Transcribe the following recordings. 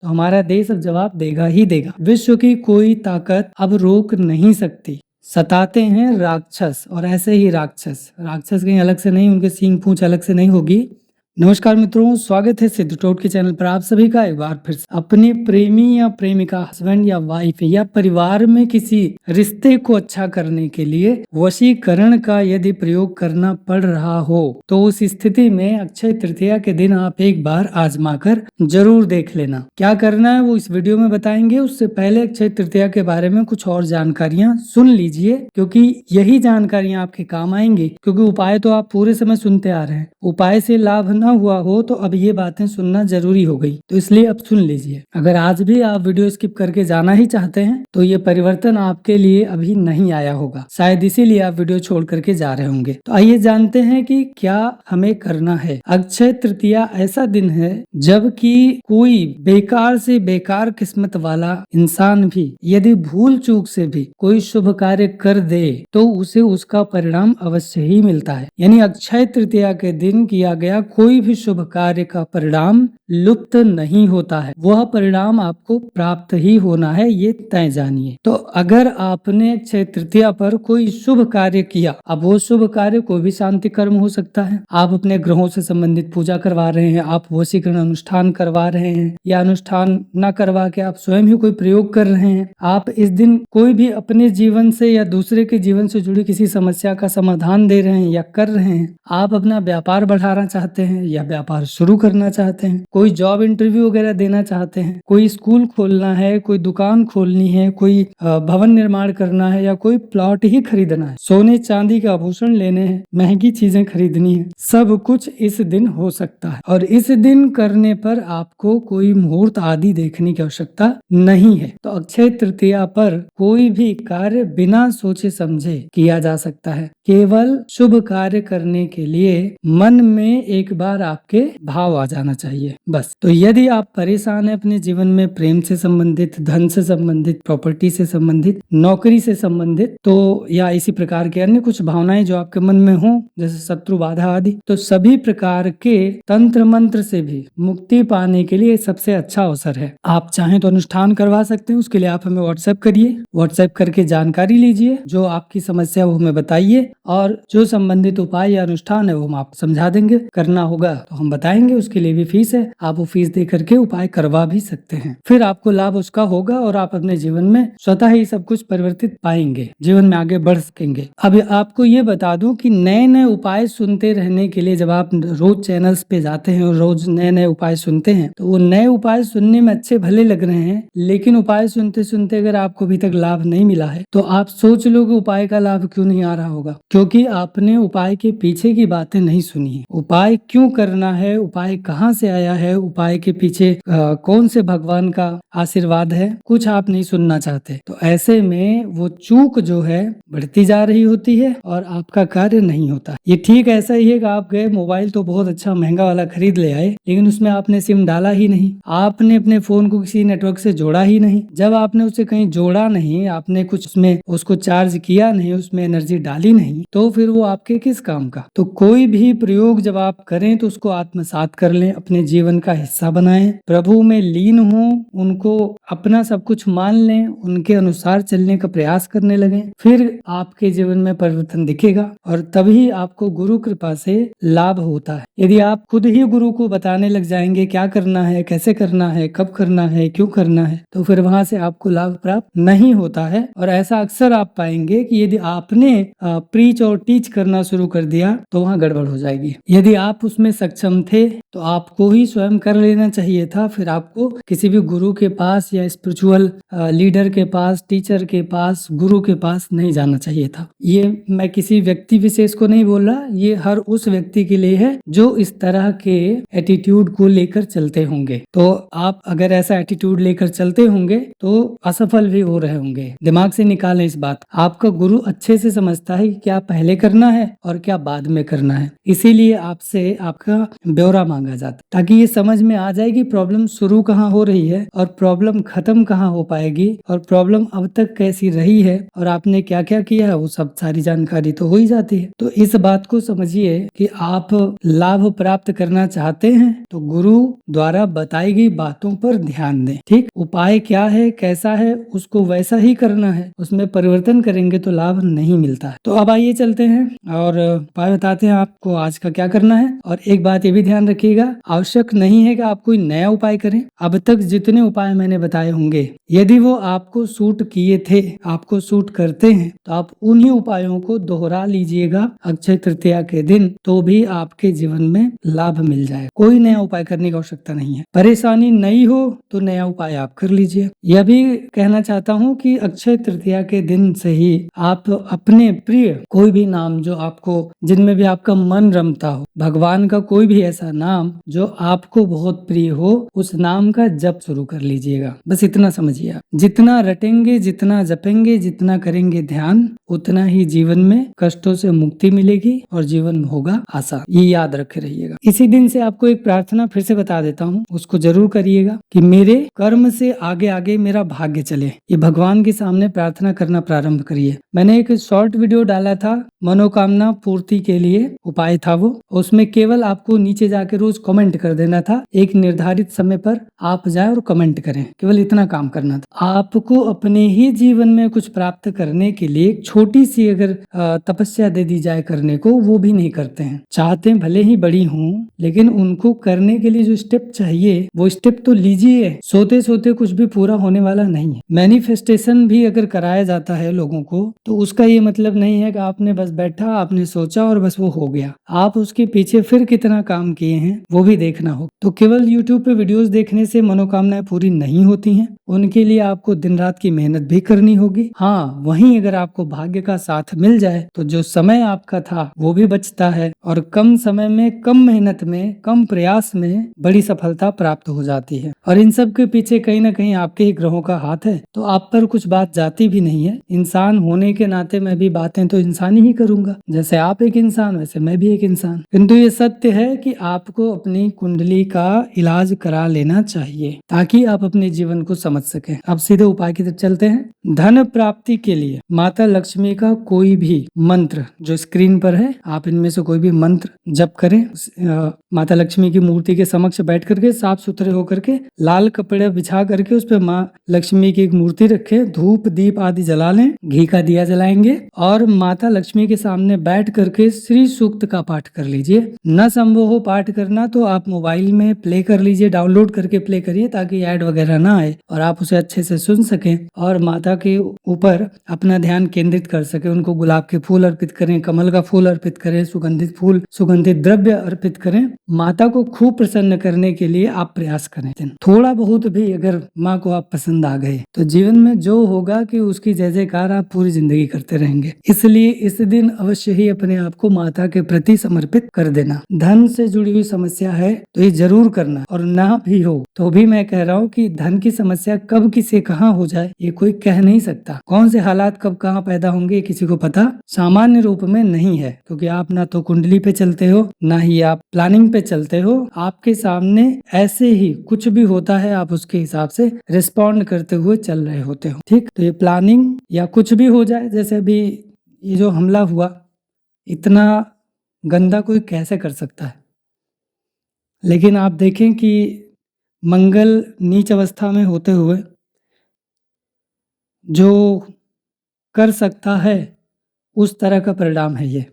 तो हमारा देश अब जवाब देगा ही देगा। विश्व की कोई ताकत अब रोक नहीं सकती। सताते हैं राक्षस, और ऐसे ही राक्षस कहीं अलग से नहीं, उनके सींग पूंछ अलग से नहीं होगी। नमस्कार मित्रों, स्वागत है सिद्ध टोट के चैनल पर आप सभी का एक बार फिर से। अपने प्रेमी या प्रेमिका, हस्बैंड या वाइफ या परिवार में किसी रिश्ते को अच्छा करने के लिए वशीकरण का यदि प्रयोग करना पड़ रहा हो तो उस स्थिति में अक्षय तृतीया के दिन आप एक बार आजमा कर जरूर देख लेना। क्या करना है वो इस वीडियो में बताएंगे। उससे पहले अक्षय तृतीया के बारे में कुछ और जानकारियां सुन लीजिए, क्योंकि यही जानकारियां आपके काम आएंगी। क्योंकि उपाय तो आप पूरे समय सुनते आ रहे हैं, उपाय से लाभ न हुआ हो तो अब ये बातें सुनना जरूरी हो गई, तो इसलिए अब सुन लीजिए। अगर आज भी आप वीडियो स्किप करके जाना ही चाहते हैं तो ये परिवर्तन आपके लिए अभी नहीं आया होगा, शायद इसीलिए आप वीडियो छोड़ करके जा रहे होंगे। तो आइए जानते हैं कि क्या हमें करना है। अक्षय तृतीया ऐसा दिन है जबकि कोई बेकार से बेकार किस्मत वाला इंसान भी यदि भूल चूक से भी कोई शुभ कार्य कर दे तो उसे उसका परिणाम अवश्य ही मिलता है। यानी अक्षय तृतीया के दिन किया गया कोई भी शुभ कार्य का परिणाम लुप्त नहीं होता है, वह परिणाम आपको प्राप्त ही होना है, ये तय जानिए। तो अगर आपने अक्षय तृतीया पर कोई शुभ कार्य किया, अब वो शुभ कार्य कोई भी शांति कर्म हो सकता है, आप अपने ग्रहों से संबंधित पूजा करवा रहे हैं, आप वशीकरण अनुष्ठान करवा रहे हैं, या अनुष्ठान न करवा के आप स्वयं ही कोई प्रयोग कर रहे हैं, आप इस दिन कोई भी अपने जीवन से या दूसरे के जीवन से जुड़ी किसी समस्या का समाधान दे रहे हैं या कर रहे हैं, आप अपना व्यापार बढ़ाना चाहते हैं या व्यापार शुरू करना चाहते हैं, कोई जॉब इंटरव्यू वगैरह देना चाहते हैं, कोई स्कूल खोलना है, कोई दुकान खोलनी है, कोई भवन निर्माण करना है, या कोई प्लॉट ही खरीदना है, सोने चांदी के आभूषण लेने हैं, महंगी चीजें खरीदनी है, सब कुछ इस दिन हो सकता है। और इस दिन करने पर आपको कोई मुहूर्त आदि देखने की आवश्यकता नहीं है। तो अक्षय तृतीया पर कोई भी कार्य बिना सोचे समझे किया जा सकता है। केवल शुभ कार्य करने के लिए मन में एक बार आपके भाव आ जाना चाहिए, बस। तो यदि आप परेशान हैं अपने जीवन में, प्रेम से संबंधित, धन से संबंधित, प्रॉपर्टी से संबंधित, नौकरी से संबंधित, तो या इसी प्रकार के अन्य कुछ भावनाएं जो आपके मन में हो, जैसे शत्रु बाधा आदि, तो सभी प्रकार के तंत्र मंत्र से भी मुक्ति पाने के लिए सबसे अच्छा अवसर है। आप चाहें तो अनुष्ठान करवा सकते हैं, उसके लिए आप हमें व्हाट्सएप करिए, व्हाट्सएप करके जानकारी लीजिए, जो आपकी समस्या वो हमें बताइए, और जो संबंधित उपाय या अनुष्ठान है वो हम आपको समझा देंगे। करना होगा तो हम बताएंगे, उसके लिए भी फीस है, आप वो फीस दे करके उपाय करवा भी सकते हैं। फिर आपको लाभ उसका होगा और आप अपने जीवन में स्वतः ही सब कुछ परिवर्तित पाएंगे, जीवन में आगे बढ़ सकेंगे। अब आपको ये बता दूं कि नए नए उपाय सुनते रहने के लिए जब आप रोज चैनल्स पे जाते हैं और रोज नए नए उपाय सुनते हैं, तो वो नए उपाय सुनने में अच्छे भले लग रहे हैं, लेकिन उपाय सुनते सुनते अगर आपको अभी तक लाभ नहीं मिला है तो आप सोच लो कि उपाय का लाभ क्यों नहीं आ रहा होगा, क्योंकि आपने उपाय के पीछे की बातें नहीं सुनी है। उपाय क्यों करना है, उपाय कहाँ से आया है, उपाय के पीछे कौन से भगवान का आशीर्वाद है, कुछ आप नहीं सुनना चाहते। तो ऐसे में वो चूक जो है बढ़ती जा रही होती है और आपका कार्य नहीं होता। ये ठीक ऐसा ही है कि आप गए मोबाइल तो बहुत अच्छा महंगा वाला खरीद ले आए, लेकिन उसमें आपने सिम डाला ही नहीं, आपने अपने फोन को किसी नेटवर्क से जोड़ा ही नहीं। जब आपने उसे कहीं जोड़ा नहीं, आपने कुछ उसमें उसको चार्ज किया नहीं, उसमें एनर्जी डाली नहीं, तो फिर वो आपके किस काम का। तो कोई भी प्रयोग जब आप करें तो उसको आत्मसात कर लें, अपने जीवन का हिस्सा बनाएं, प्रभु में लीन हो, उनको अपना सब कुछ मान लें, उनके अनुसार चलने का प्रयास करने लगे, फिर आपके जीवन में परिवर्तन दिखेगा और तभी आपको गुरु कृपा से लाभ होता है। यदि आप खुद ही गुरु को बताने लग जाएंगे क्या करना है, कैसे करना है, कब करना है, क्यों करना है, तो फिर वहां से आपको लाभ प्राप्त नहीं होता है। और ऐसा अक्सर आप पाएंगे कि यदि आपने प्रीच और टीच करना शुरू कर दिया तो वहाँ गड़बड़ हो जाएगी। यदि आप उसमें सक्षम थे तो आपको ही स्वयं कर लेना चाहिए था, फिर आपको किसी भी गुरु के पास या स्पिरिचुअल लीडर के पास, टीचर के पास, गुरु के पास नहीं जाना चाहिए था। ये मैं किसी व्यक्ति विशेष को नहीं बोल रहा, ये हर उस व्यक्ति के लिए है जो इस तरह के एटीट्यूड को लेकर चलते होंगे। तो आप अगर ऐसा एटीट्यूड लेकर चलते होंगे तो असफल भी हो रहे होंगे। दिमाग से निकालें इस बात। आपका गुरु अच्छे से समझता है कि क्या क्या पहले करना है और क्या बाद में करना है। इसीलिए आपसे आपका ब्यौरा मांगा जाता है, ताकि ये समझ में आ जाए कि प्रॉब्लम शुरू कहाँ हो रही है और प्रॉब्लम खत्म कहाँ हो पाएगी और प्रॉब्लम अब तक कैसी रही है और आपने क्या क्या किया है, वो सब सारी जानकारी तो हो ही जाती है। तो इस बात को समझिए कि आप लाभ प्राप्त करना चाहते हैं तो गुरु द्वारा बताई गई बातों पर ध्यान दें। ठीक, उपाय क्या है, कैसा है, उसको वैसा ही करना है, उसमें परिवर्तन करेंगे तो लाभ नहीं मिलता है। तो अब आइए चलते हैं और उपाय बताते हैं आपको आज का क्या करना है। और एक बात ये भी ध्यान रखिएगा, आवश्यक नहीं है कि आप कोई नया उपाय करें। अब तक जितने उपाय मैंने बताए होंगे, यदि वो आपको सूट किए थे, आपको सूट करते हैं, तो आप उन्हीं उपायों को दोहरा लीजिएगा अक्षय तृतीया के दिन, तो भी आपके जीवन में लाभ मिल जाए। कोई नया उपाय करने की आवश्यकता नहीं है। परेशानी नहीं हो तो नया उपाय आप कर लीजिए। यह भी कहना चाहता हूँ कि अक्षय तृतीया के दिन से ही आप अपने प्रिय कोई भी नाम जो आपको, जिनमें भी आपका मन रमता हो, भगवान का कोई भी ऐसा नाम जो आपको बहुत प्रिय हो, उस नाम का जप शुरू कर लीजिएगा। बस इतना समझिए, आप जितना रटेंगे, जितना जपेंगे, जितना करेंगे ध्यान, उतना ही जीवन में कष्टों से मुक्ति मिलेगी और जीवन होगा आसान। ये याद रखे रहिएगा। इसी दिन से आपको एक प्रार्थना फिर से बता देता हूँ, उसको जरूर करिएगा कि मेरे कर्म से आगे आगे मेरा भाग्य चले। ये भगवान के सामने प्रार्थना करना प्रारंभ करिए। मैंने एक शॉर्ट वीडियो डाला था मनोकामना पूर्ति के लिए, उपाय था वो। उसमें केवल आपको नीचे जाके रोज कमेंट कर देना था, एक निर्धारित समय पर आप जाए और कमेंट करें, केवल इतना काम करना था। आपको अपने ही जीवन में कुछ प्राप्त करने के लिए छोटी सी अगर तपस्या दे दी जाए करने को, वो भी नहीं करते हैं। चाहते हैं भले ही बड़ी हूँ, लेकिन उनको करने के लिए जो स्टेप चाहिए वो स्टेप तो लीजिए। सोते सोते कुछ भी पूरा होने वाला नहीं है। मैनिफेस्टेशन भी अगर कराया जाता है लोगों को, तो उसका ये मतलब नहीं है कि आपने बस बैठा, आपने सोचा और बस वो हो गया। आप उसके पीछे फिर कितना काम किए हैं वो भी देखना हो। तो केवल यूट्यूब पे वीडियोस देखने से मनोकामनाएं पूरी नहीं होती हैं, उनके लिए आपको दिन रात की मेहनत भी करनी होगी। हाँ, वहीं अगर आपको भाग्य का साथ मिल जाए तो जो समय आपका था वो भी बचता है और कम समय में, कम मेहनत में, कम प्रयास में बड़ी सफलता प्राप्त हो जाती है। और इन सब के पीछे कहीं ना कहीं आपके ही ग्रहों का हाथ है, तो आप पर कुछ बात जाती भी नहीं है। इंसान होने के नाते मैं भी बातें तो इंसान ही करूंगा, जैसे आप एक इंसान वैसे मैं भी एक इंसान। किंतु ये सत्य है कि आपको अपनी कुंडली का इलाज करा लेना चाहिए ताकि आप अपने जीवन को समझ सके। अब सीधे उपाय की तरफ चलते हैं। धन प्राप्ति के लिए माता लक्ष्मी का कोई भी मंत्र जो स्क्रीन पर है, आप इनमें से कोई भी मंत्र जप करें। माता लक्ष्मी की मूर्ति के समक्ष बैठ करके साफ सुथरे होकर के लाल कपड़े बिछा करके उस पर माँ लक्ष्मी की एक मूर्ति रखे, धूप दीप आदि जला लें, घी का दिया जलाएंगे और माता लक्ष्मी के सामने बैठ करके श्री सूक्त का पाठ कर लीजिए। न संभव हो पाठ करना तो आप मोबाइल में प्ले कर लीजिए, डाउनलोड करके प्ले करिए ताकि ऐड वगैरह ना आए और आप उसे अच्छे से सुन सकें और माता के ऊपर अपना ध्यान केंद्रित कर सके। उनको गुलाब के फूल अर्पित करें, कमल का फूल अर्पित करें, सुगंधित फूल, सुगंधित द्रव्य अर्पित करें। माता को खूब प्रसन्न करने के लिए आप प्रयास करें। थोड़ा बहुत भी अगर माँ को आप पसंद आ गए तो जीवन में जो होगा कि उसकी जय जयकार आप पूरी जिंदगी करते रहेंगे। इसलिए इस दिन अवश्य ही अपने आप को माता के प्रति समर्पित कर देना। धन से जुड़ी हुई समस्या है तो ये जरूर करना, और ना भी हो तो भी मैं कह रहा हूँ कि धन की समस्या कब किसे कहाँ हो जाए ये कोई कह नहीं सकता। कौन से हालात कब कहाँ पैदा होंगे किसी को पता सामान्य रूप में नहीं है, क्योंकि आप ना तो कुंडली पे चलते हो ना ही आप प्लानिंग पे चलते हो। आपके सामने ऐसे ही कुछ भी होता है, आप उसके हिसाब से रिस्पॉन्ड करते हुए चल रहे होते हो। ठीक, तो ये प्लानिंग या कुछ भी हो जाए, जैसे अभी ये जो हमला हुआ, इतना गंदा कोई कैसे कर सकता है। लेकिन आप देखें कि मंगल नीच अवस्था में होते हुए जो कर सकता है उस तरह का परिणाम है ये।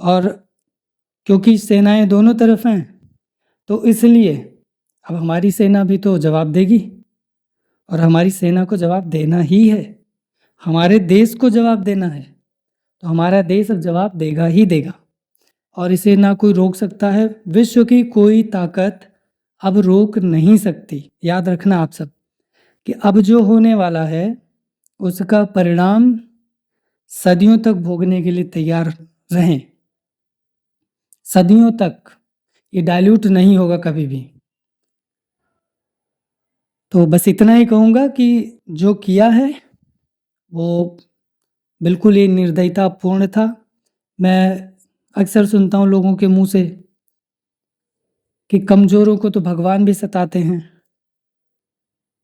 और क्योंकि सेनाएं दोनों तरफ हैं तो इसलिए अब हमारी सेना भी तो जवाब देगी और हमारी सेना को जवाब देना ही है, हमारे देश को जवाब देना है, तो हमारा देश अब जवाब देगा ही देगा और इसे ना कोई रोक सकता है। विश्व की कोई ताकत अब रोक नहीं सकती। याद रखना आप सब कि अब जो होने वाला है उसका परिणाम सदियों तक भोगने के लिए तैयार रहें। सदियों तक ये डाइल्यूट नहीं होगा कभी भी। तो बस इतना ही कहूँगा कि जो किया है वो बिल्कुल ही निर्दयता पूर्ण था। मैं अक्सर सुनता हूँ लोगों के मुँह से कि कमज़ोरों को तो भगवान भी सताते हैं,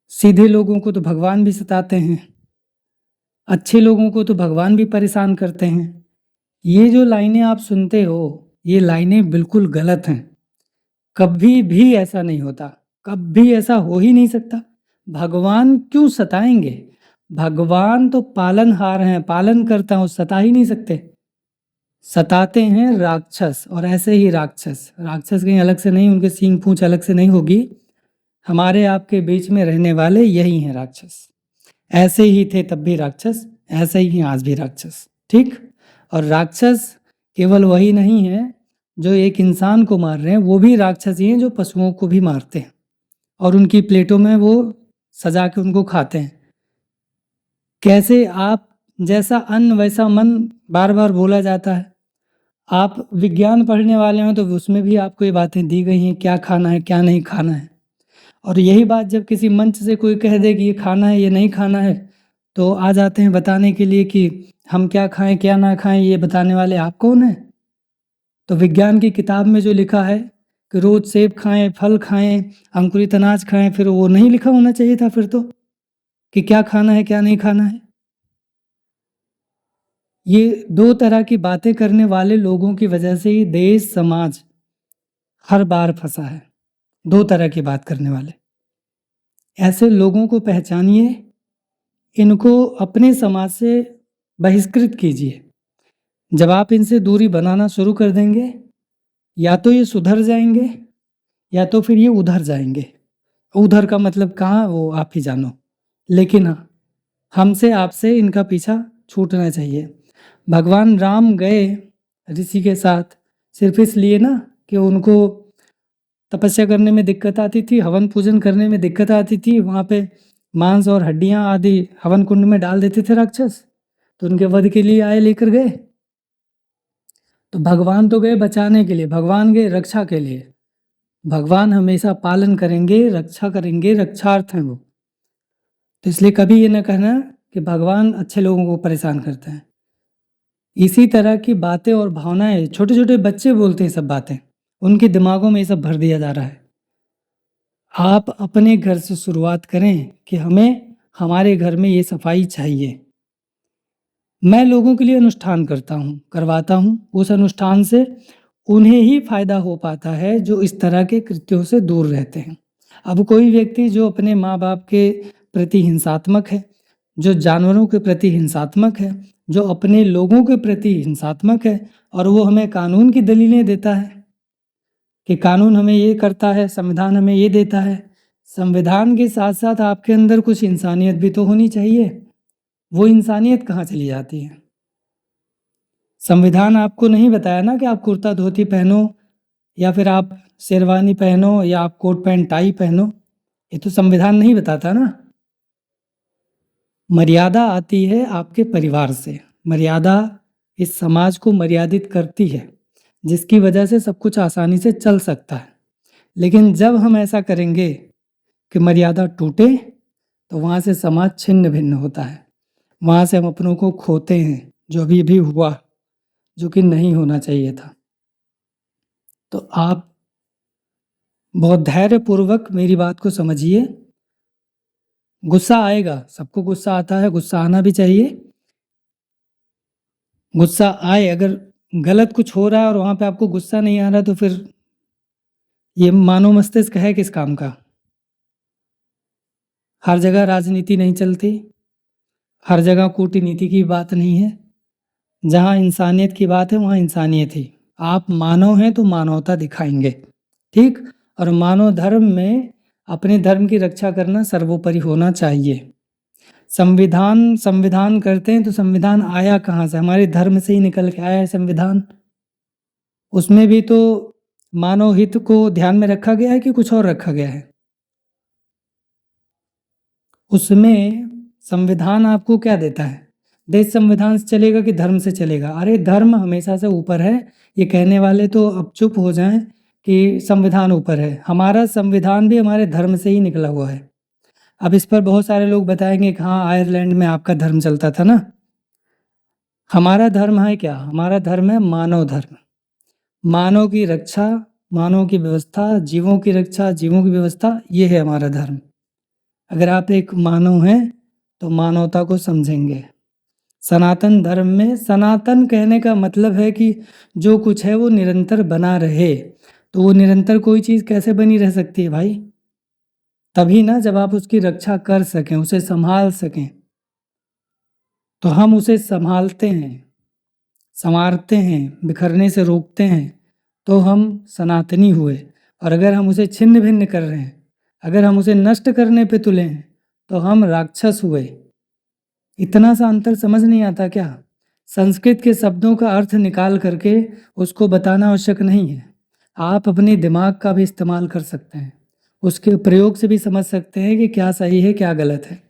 सीधे लोगों को तो भगवान भी सताते हैं, अच्छे लोगों को तो भगवान भी परेशान करते हैं। ये जो लाइनें आप सुनते हो, ये लाइनें बिल्कुल गलत हैं। कभी भी ऐसा नहीं होता, कभी ऐसा हो ही नहीं सकता। भगवान क्यों सताएँगे? भगवान तो पालनहार हैं, पालन करता हूँ, सता ही नहीं सकते। सताते हैं राक्षस और ऐसे ही राक्षस। राक्षस कहीं अलग से नहीं, उनके सींग पूँछ अलग से नहीं होगी। हमारे आपके बीच में रहने वाले यही हैं राक्षस। ऐसे ही थे तब भी राक्षस, ऐसे ही हैं आज भी राक्षस, ठीक? और राक्षस केवल वही नहीं है जो एक इंसान को मार रहे हैं, वो भी राक्षस ही हैं जो पशुओं को भी मारते हैं और उनकी प्लेटों में वो सजा के उनको खाते हैं। कैसे आप जैसा अन्न वैसा मन बार-बार बोला जाता है। आप विज्ञान पढ़ने वाले हो तो उसमें भी आपको ये बातें दी गई हैं, क्या खाना है, क्या नहीं खाना है। और यही बात जब किसी मंच से कोई कह दे कि ये खाना है, ये नहीं खाना है, तो आ जाते हैं बताने के लिए कि हम क्या खाएँ, क्या ना खाएँ, ये बताने वाले आप कौन हैं? तो विज्ञान की किताब में जो लिखा है कि रोज़ सेब खाएँ, फल खाएँ, अंकुरित अनाज खाएँ, फिर वो नहीं लिखा होना चाहिए था फिर तो, कि क्या खाना है, क्या नहीं खाना है। ये 2 तरह की बातें करने वाले लोगों की वजह से ही देश, समाज हर बार फँसा है। 2 तरह की बात करने वाले। ऐसे लोगों को पहचानिए, इनको अपने समाज से बहिष्कृत कीजिए। जब आप इनसे दूरी बनाना शुरू कर देंगे, या तो ये सुधर जाएँगे या तो फिर ये उधर जाएँगे। उधर का मतलब कहाँ वो आप ही जानो। लेकिन हाँ, हमसे आपसे इनका पीछा छूटना चाहिए। भगवान राम गए ऋषि के साथ सिर्फ़ इसलिए ना कि उनको तपस्या करने में दिक्कत आती थी, हवन पूजन करने में दिक्कत आती थी, वहाँ पे मांस और हड्डियाँ आदि हवन कुंड में डाल देते थे राक्षस, तो उनके वध के लिए आए लेकर गए। तो भगवान तो गए बचाने के लिए, भगवान गए रक्षा के लिए। भगवान हमेशा पालन करेंगे, रक्षा करेंगे, रक्षार्थ हैं वो। तो इसलिए कभी ये ना कहना कि भगवान अच्छे लोगों को परेशान करते हैं। इसी तरह की बातें और भावनाएँ छोटे-छोटे बच्चे बोलते हैं सब बातें, उनके दिमागों में ये सब भर दिया जा रहा है। आप अपने घर से शुरुआत करें कि हमें हमारे घर में ये सफाई चाहिए। मैं लोगों के लिए अनुष्ठान करता हूँ, करवाता हूँ, उस अनुष्ठान से उन्हें ही फ़ायदा हो पाता है जो इस तरह के कृत्यों से दूर रहते हैं। अब कोई व्यक्ति जो अपने माँ-बाप के प्रति हिंसात्मक है, जो जानवरों के प्रति हिंसात्मक है, जो अपने लोगों के प्रति हिंसात्मक है और वो हमें कानून की दलीलें देता है कि कानून हमें ये करता है, संविधान हमें ये देता है। संविधान के साथ-साथ आपके अंदर कुछ इंसानियत भी तो होनी चाहिए। वो इंसानियत कहाँ चली जाती है? संविधान आपको नहीं बताया ना कि आप कुर्ता धोती पहनो या फिर आप शेरवानी पहनो या आप कोट पैंट टाई पहनो। ये तो संविधान नहीं बताता ना। मर्यादा आती है आपके परिवार से। मर्यादा इस समाज को मर्यादित करती है, जिसकी वजह से सब कुछ आसानी से चल सकता है। लेकिन जब हम ऐसा करेंगे कि मर्यादा टूटे, तो वहाँ से समाज छिन्न-भिन्न होता है। वहाँ से हम अपनों को खोते हैं, जो अभी भी हुआ, जो कि नहीं होना चाहिए था। तो आप बहुत धैर्यपूर्वक मेरी बात को समझिए। गुस्सा आएगा, सबको गुस्सा आता है, गुस्सा आना भी चाहिए। गुस्सा आए, अगर गलत कुछ हो रहा है और वहाँ पे आपको गुस्सा नहीं आ रहा तो फिर ये मानव मस्तिष्क है किस काम का? हर जगह राजनीति नहीं चलती, हर जगह कूटनीति की बात नहीं है। जहाँ इंसानियत की बात है वहाँ इंसानियत ही। आप मानव हैं तो मानवता दिखाएँगे, ठीक? और मानव धर्म में अपने धर्म की रक्षा करना सर्वोपरि होना चाहिए। संविधान करते हैं तो संविधान आया कहाँ से? हमारे धर्म से ही निकल के आया है संविधान। उसमें भी तो मानव हित को ध्यान में रखा गया है कि कुछ और रखा गया है? उसमें संविधान आपको क्या देता है? देश संविधान से चलेगा कि धर्म से चलेगा? अरे धर्म हमेशा से ऊपर है। ये कहने वाले तो अब चुप हो जाएँ कि संविधान ऊपर है। हमारा संविधान भी हमारे धर्म से ही निकला हुआ है। अब इस पर बहुत सारे लोग बताएँगे कि हाँ, आयरलैंड में आपका धर्म चलता था ना। हमारा धर्म है क्या? हमारा धर्म है मानव धर्म। मानव की रक्षा, मानव की व्यवस्था, जीवों की रक्षा, जीवों की व्यवस्था, ये है हमारा धर्म। अगर आप एक मानव हैं, तो मानवता को समझेंगे। सनातन धर्म में सनातन कहने का मतलब है कि जो कुछ है वो निरंतर बना रहे। तो वो निरंतर कोई चीज़ कैसे बनी रह सकती है भाई? तभी ना जब आप उसकी रक्षा कर सकें, उसे सँभाल सकें। तो हम उसे सँभालते हैं, सँवारते हैं, बिखरने से रोकते हैं, तो हम सनातनी हुए। और अगर हम उसे छिन्न-भिन्न कर रहे हैं, अगर हम उसे नष्ट करने पे तुले हैं, तो हम राक्षस हुए। इतना सा अंतर समझ नहीं आता क्या? संस्कृत के शब्दों का अर्थ निकाल करके उसको बताना आवश्यक नहीं है। आप अपने दिमाग का भी इस्तेमाल कर सकते हैं। उसके प्रयोग से भी समझ सकते हैं कि क्या सही है, क्या गलत है।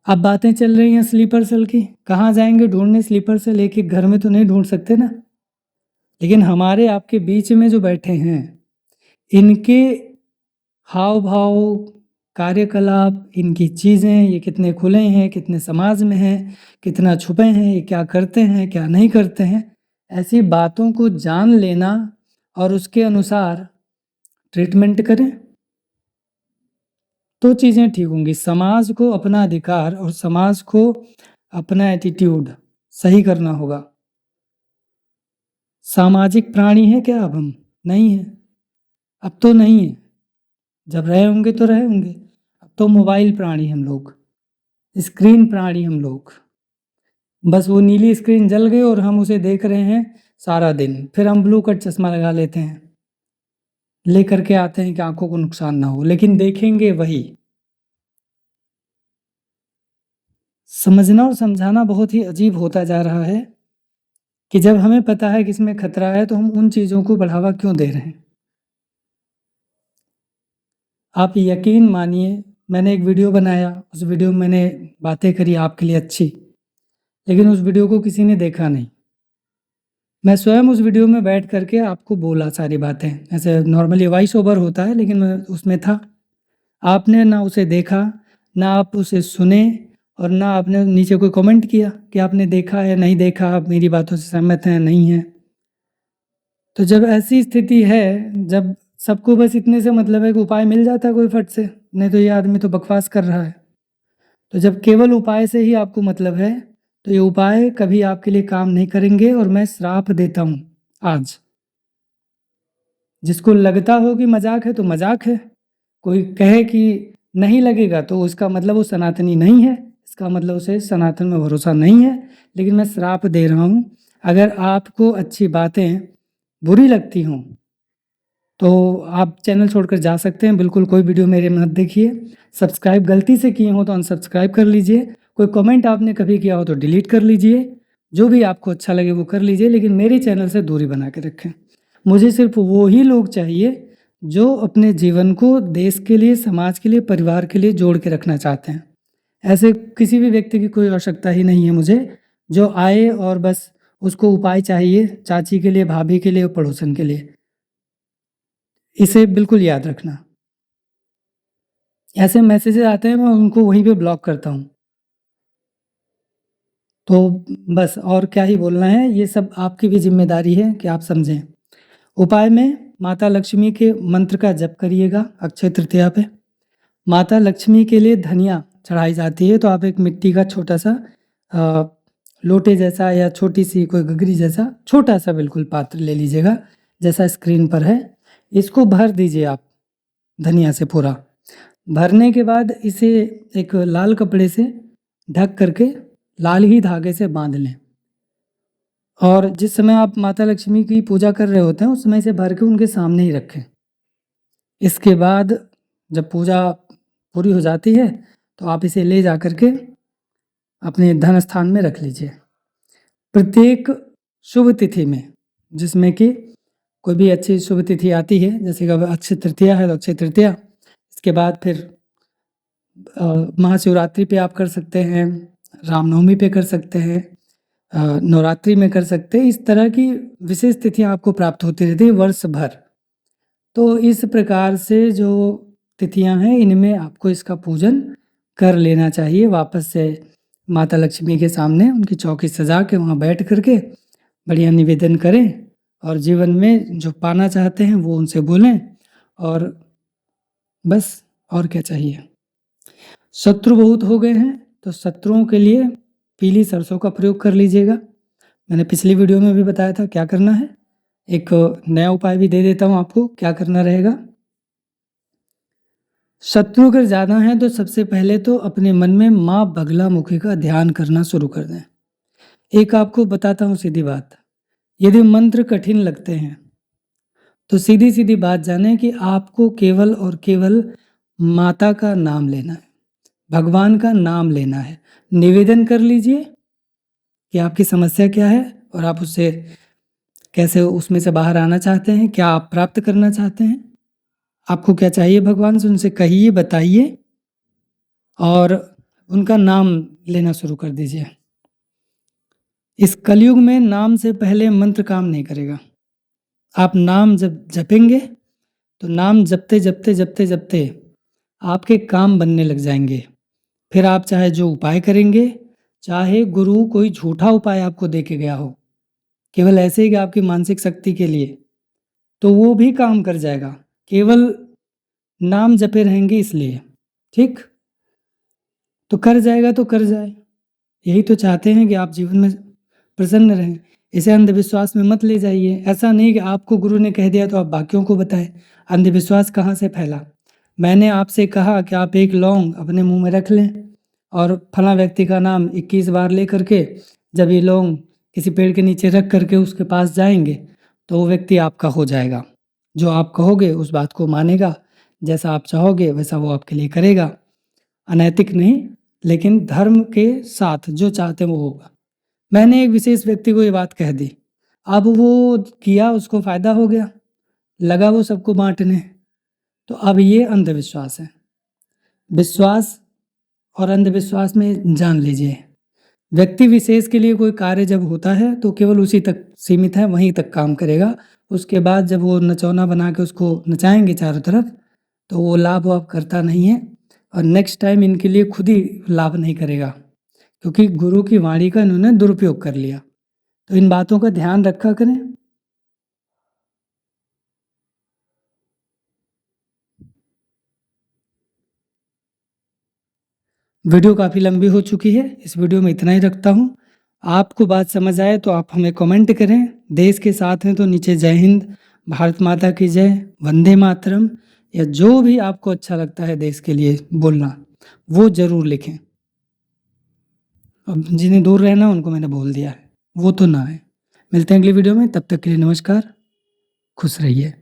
अब बातें चल रही हैं स्लीपर सेल की, कहाँ जाएंगे ढूंढने स्लीपर सेल? एक एक घर में तो नहीं ढूंढ सकते ना। लेकिन हमारे आपके बीच में जो बैठे हैं, इनके हाव भाव, कार्यकलाप, इनकी चीज़ें, ये कितने खुले हैं, कितने समाज में हैं, कितना छुपे हैं, ये क्या करते हैं, क्या नहीं करते हैं, ऐसी बातों को जान लेना और उसके अनुसार ट्रीटमेंट करें, तो चीज़ें ठीक होंगी। समाज को अपना अधिकार और समाज को अपना एटीट्यूड सही करना होगा। सामाजिक प्राणी हैं क्या अब हम? नहीं है, अब तो नहीं है। जब रहे होंगे तो रहे होंगे। अब तो मोबाइल प्राणी हम लोग, स्क्रीन प्राणी हम लोग। बस वो नीली स्क्रीन जल गई और हम उसे देख रहे हैं सारा दिन। फिर हम ब्लू कट चश्मा लगा लेते हैं, लेकर के आते हैं कि आंखों को नुकसान ना हो, लेकिन देखेंगे वही। समझना और समझाना बहुत ही अजीब होता जा रहा है कि जब हमें पता है कि इसमें खतरा है, तो हम उन चीज़ों को बढ़ावा क्यों दे रहे हैं। आप यकीन मानिए, मैंने एक वीडियो बनाया, उस वीडियो में मैंने बातें करी आपके लिए अच्छी, लेकिन उस वीडियो को किसी ने देखा नहीं। मैं स्वयं उस वीडियो में बैठ करके आपको बोला सारी बातें, ऐसे नॉर्मली वॉइस ओवर होता है, लेकिन मैं उसमें था। आपने ना उसे देखा, ना आप उसे सुने, और ना आपने नीचे कोई कमेंट किया कि आपने देखा या नहीं देखा, आप मेरी बातों से सहमत हैं, नहीं हैं। तो जब ऐसी स्थिति है, जब सबको बस इतने से मतलब है कि उपाय मिल जाता है कोई फट से, नहीं तो ये आदमी तो बकवास कर रहा है। तो जब केवल उपाय से ही आपको मतलब है, तो ये उपाय कभी आपके लिए काम नहीं करेंगे, और मैं श्राप देता हूँ आज। जिसको लगता हो कि मजाक है तो मजाक है, कोई कहे कि नहीं लगेगा तो उसका मतलब वो सनातनी नहीं है, इसका मतलब उसे सनातन में भरोसा नहीं है। लेकिन मैं श्राप दे रहा हूँ, अगर आपको अच्छी बातें बुरी लगती हों, तो आप चैनल छोड़कर जा सकते हैं। बिल्कुल कोई वीडियो मेरे मत देखिए। सब्सक्राइब गलती से किए हो तो अनसब्सक्राइब कर लीजिए। कोई कमेंट आपने कभी किया हो तो डिलीट कर लीजिए। जो भी आपको अच्छा लगे वो कर लीजिए, लेकिन मेरे चैनल से दूरी बना के रखें। मुझे सिर्फ वो ही लोग चाहिए जो अपने जीवन को देश के लिए, समाज के लिए, परिवार के लिए जोड़ के रखना चाहते हैं। ऐसे किसी भी व्यक्ति की कोई आवश्यकता ही नहीं है मुझे, जो आए और बस उसको उपाय चाहिए चाची के लिए, भाभी के लिए और पड़ोसन के लिए। इसे बिल्कुल याद रखना। ऐसे मैसेजेस आते हैं, मैं उनको वहीं पे ब्लॉक करता हूँ। तो बस और क्या ही बोलना है, ये सब आपकी भी ज़िम्मेदारी है कि आप समझें। उपाय में माता लक्ष्मी के मंत्र का जप करिएगा अक्षय तृतीया पे। माता लक्ष्मी के लिए धनिया चढ़ाई जाती है, तो आप एक मिट्टी का छोटा-सा लोटे जैसा या छोटी-सी कोई गगरी जैसा छोटा-सा बिल्कुल पात्र ले लीजिएगा, जैसा स्क्रीन पर है। इसको भर दीजिए आप धनिया से पूरा। भरने के बाद इसे एक लाल कपड़े से ढक करके लाल ही धागे से बांध लें, और जिस समय आप माता लक्ष्मी की पूजा कर रहे होते हैं उस समय इसे भर के उनके सामने ही रखें। इसके बाद जब पूजा पूरी हो जाती है, तो आप इसे ले जा कर के अपने धन स्थान में रख लीजिए। प्रत्येक शुभ तिथि में, जिसमें कि कोई भी अच्छी शुभ तिथि आती है, जैसे कि अब अक्षय तृतीया है तो अक्षय तृतीया, इसके बाद फिर महाशिवरात्रि पे आप कर सकते हैं, रामनवमी पे कर सकते हैं, नवरात्रि में कर सकते हैं। इस तरह की विशेष तिथियाँ आपको प्राप्त होती रहती है वर्ष भर। तो इस प्रकार से जो तिथियाँ हैं, इनमें आपको इसका पूजन कर लेना चाहिए वापस से। माता लक्ष्मी के सामने उनकी चौकी सजा के वहाँ बैठ करके बढ़िया निवेदन करें और जीवन में जो पाना चाहते हैं वो उनसे बोलें और बस और क्या चाहिए। शत्रु बहुत हो गए हैं तो शत्रुओं के लिए पीली सरसों का प्रयोग कर लीजिएगा। मैंने पिछली वीडियो में भी बताया था क्या करना है। एक नया उपाय भी दे देता हूँ आपको, क्या करना रहेगा। शत्रु अगर ज़्यादा हैं तो सबसे पहले तो अपने मन में माँ बगलामुखी का ध्यान करना शुरू कर दें। एक आपको बताता हूँ सीधी बात, यदि मंत्र कठिन लगते हैं तो सीधी सीधी बात जाने कि आपको केवल और केवल माता का नाम लेना है, भगवान का नाम लेना है। निवेदन कर लीजिए कि आपकी समस्या क्या है और आप उससे कैसे उसमें से बाहर आना चाहते हैं, क्या आप प्राप्त करना चाहते हैं, आपको क्या चाहिए भगवान से, उनसे कहिए, बताइए और उनका नाम लेना शुरू कर दीजिए। इस कलयुग में नाम से पहले मंत्र काम नहीं करेगा। आप नाम जब जपेंगे तो नाम जपते जपते जपते जपते आपके काम बनने लग जाएंगे। फिर आप चाहे जो उपाय करेंगे, चाहे गुरु कोई झूठा उपाय आपको दे के गया हो, केवल ऐसे ही कि आपकी मानसिक शक्ति के लिए, तो वो भी काम कर जाएगा। केवल नाम जपे रहेंगे इसलिए, ठीक? तो कर जाएगा तो कर जाए। यही तो चाहते हैं कि आप जीवन में प्रसन्न रहें। इसे अंधविश्वास में मत ले जाइए। ऐसा नहीं कि आपको गुरु ने कह दिया तो आप बाकियों को बताएं। अंधविश्वास कहाँ से फैला? मैंने आपसे कहा कि आप एक लौंग अपने मुंह में रख लें और फला व्यक्ति का नाम 21 बार ले करके जब ये लौंग किसी पेड़ के नीचे रख करके उसके पास जाएंगे तो वो व्यक्ति आपका हो जाएगा। जो आप कहोगे उस बात को मानेगा, जैसा आप चाहोगे वैसा वो आपके लिए करेगा। अनैतिक नहीं, लेकिन धर्म के साथ जो चाहते हैं वो होगा। मैंने एक विशेष व्यक्ति को ये बात कह दी, अब वो किया, उसको फायदा हो गया, लगा वो सबको बांटने, तो अब ये अंधविश्वास है। विश्वास और अंधविश्वास में जान लीजिए, व्यक्ति विशेष के लिए कोई कार्य जब होता है तो केवल उसी तक सीमित है, वहीं तक काम करेगा। उसके बाद जब वो नचौना बना के उसको नचाएंगे चारों तरफ तो वो लाभ वाभ करता नहीं है और नेक्स्ट टाइम इनके लिए खुद ही लाभ नहीं करेगा, क्योंकि गुरु की वाणी का इन्होंने दुरुपयोग कर लिया। तो इन बातों का ध्यान रखा करें। वीडियो काफ़ी लंबी हो चुकी है, इस वीडियो में इतना ही रखता हूँ। आपको बात समझ आए तो आप हमें कमेंट करें। देश के साथ हैं तो नीचे जय हिंद, भारत माता की जय, वंदे मातरम या जो भी आपको अच्छा लगता है देश के लिए बोलना वो ज़रूर लिखें। अब जिन्हें दूर रहना उनको मैंने बोल दिया है, वो तो ना है। मिलते हैं अगली वीडियो में, तब तक के लिए नमस्कार, खुश रहिए।